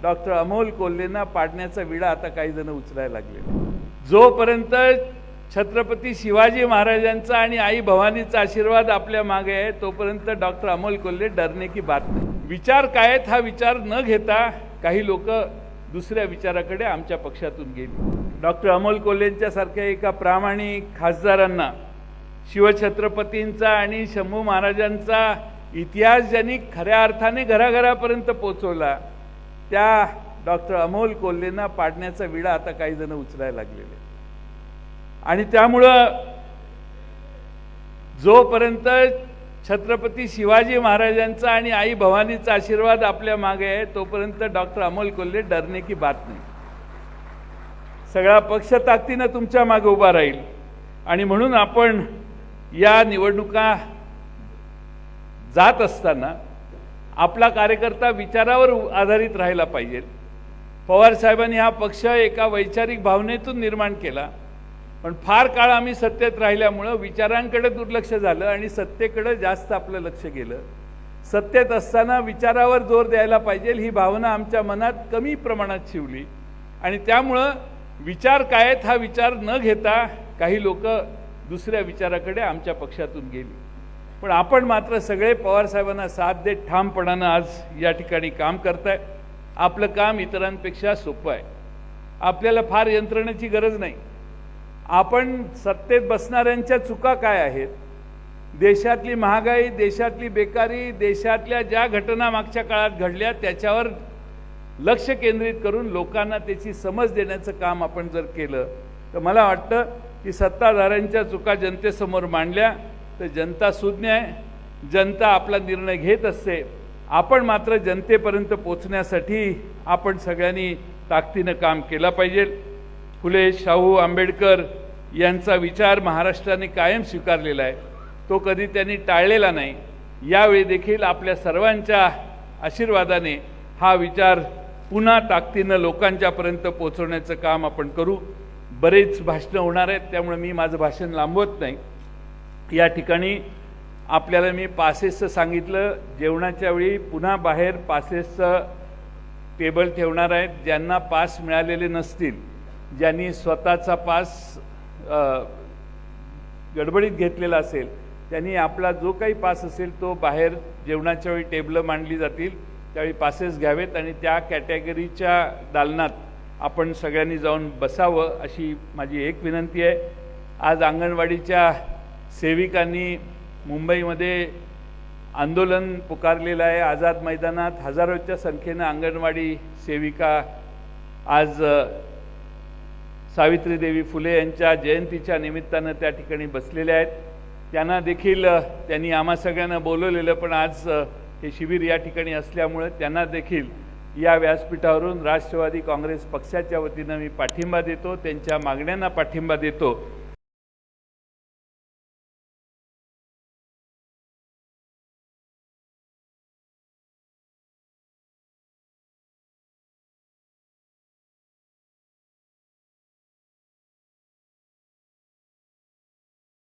Doctor Amol कोल्हेंना पाडण्याचा विडा आता काही जण उचलायला लागले। जोपर्यंत छत्रपती शिवाजी महाराजांचा आणि आई भवानीचा आशीर्वाद आपल्या मागे आहे तोपर्यंत डॉक्टर अमोल कोल्हे डरने की बात नाही। विचार काय आहेत हा विचार न घेता काही लोक दुसऱ्या विचाराकडे आमच्या पक्षातून गेली। डॉक्टर अमोल कोल्हेंच्या सारख्या एका प्रामाणिक खासदारांना शिवछत्रपतींचा आणि शंभू महाराजांचा इतिहास ज्यांनी खऱ्या अर्थाने घराघरापर्यंत पोहोचवला त्या डॉक्टर अमोल कोल्हेंना पाडण्याचा विडा आता काही जण उचलायला लागलेले आणि त्यामुळं जोपर्यंत छत्रपती शिवाजी महाराजांचा आणि आई भवानीचा आशीर्वाद आपल्या मागे आहे तोपर्यंत डॉक्टर अमोल कोल्हे डरने की बात नाही। सगळा पक्ष ताकदीने तुमच्या मागे उभा राहील आणि म्हणून आपण या निवडणुका जात असताना आपला कार्यकर्ता विचारावर आधारित राहायला पाहिजे। पवार साहेबांनी हा पक्ष एका वैचारिक भावनेतून निर्माण केला पण फार काळ आम्ही सत्तेत राहिल्यामुळे विचारांकडे दुर्लक्ष झालं आणि सत्तेकडे जास्त आपलं लक्ष गेलं। सत्तेत असताना विचारावर जोर द्यायला पाहिजे ही भावना आमच्या मनात कमी प्रमाणात शिवली आणि त्यामुळं विचार काय आहेत हा विचार न घेता काही लोक दुसऱ्या विचाराकडे आमच्या पक्षातून गेली। पण आपण मात्र सगळे पवार साहेबांना साथ देत ठामपणानं आज या ठिकाणी काम करताय। आपलं काम इतरांपेक्षा सोपं आहे। आपल्याला फार यंत्रणेची गरज नाही। आपण सत्तेत बसणाऱ्यांच्या चुका काय आहेत, देशातली महागाई, देशातली बेकारी, देशातल्या ज्या घटना मागच्या काळात घडल्या त्याच्यावर लक्ष केंद्रित करून लोकांना त्याची समज देण्याचं काम आपण जर केलं तर मला वाटतं की सत्ताधाऱ्यांच्या चुका जनतेसमोर मांडल्या तर जनता सुज्ञ आहे, जनता आपला निर्णय घेत असते। आपण मात्र जनतेपर्यंत पोहोचण्यासाठी आपण सगळ्यांनी ताकदीनं काम केलं पाहिजे। फुले शाहू आंबेडकर यांचा विचार महाराष्ट्राने कायम स्वीकारलेला आहे, तो कधी त्यांनी टाळलेला नाही। यावेळी देखील आपल्या सर्वांच्या आशीर्वादाने हा विचार पुन्हा ताकदीनं लोकांच्यापर्यंत पोहोचवण्याचं काम आपण करू। बरेच भाषणं होणार आहेत त्यामुळे मी माझं भाषण लांबवत नाही। या ठिकाणी आपल्याला मी पासेसचं सांगितलं, जेवणाच्या वेळी पुन्हा बाहेर पासेसचं टेबल ठेवणार आहेत। ज्यांना पास मिळालेले नसतील, ज्यांनी स्वतःचा पास गडबडीत घेतलेला असेल त्यांनी आपला जो काही पास असेल तो बाहेर जेवणाच्या वेळी टेबलं मांडली जातील त्यावेळी पासेस घ्यावेत आणि त्या कॅटेगरीच्या दालनात आपण सगळ्यांनी जाऊन बसावं अशी माझी एक विनंती आहे। आज अंगणवाडीच्या सेविकांनी मुंबईमध्ये आंदोलन पुकारलेलं आहे। आझाद मैदानात हजारोच्या संख्येनं अंगणवाडी सेविका आज सावित्रीदेवी फुले यांच्या जयंतीच्या निमित्तानं त्या ठिकाणी बसलेल्या आहेत। त्यांना देखील त्यांनी आम्हा सगळ्यांना बोलवलेलं पण आज हे शिबिर या ठिकाणी असल्यामुळे त्यांना देखील या व्यासपीठावरून राष्ट्रवादी काँग्रेस पक्षाच्या वतीनं मी पाठिंबा देतो, त्यांच्या मागण्यांना पाठिंबा देतो।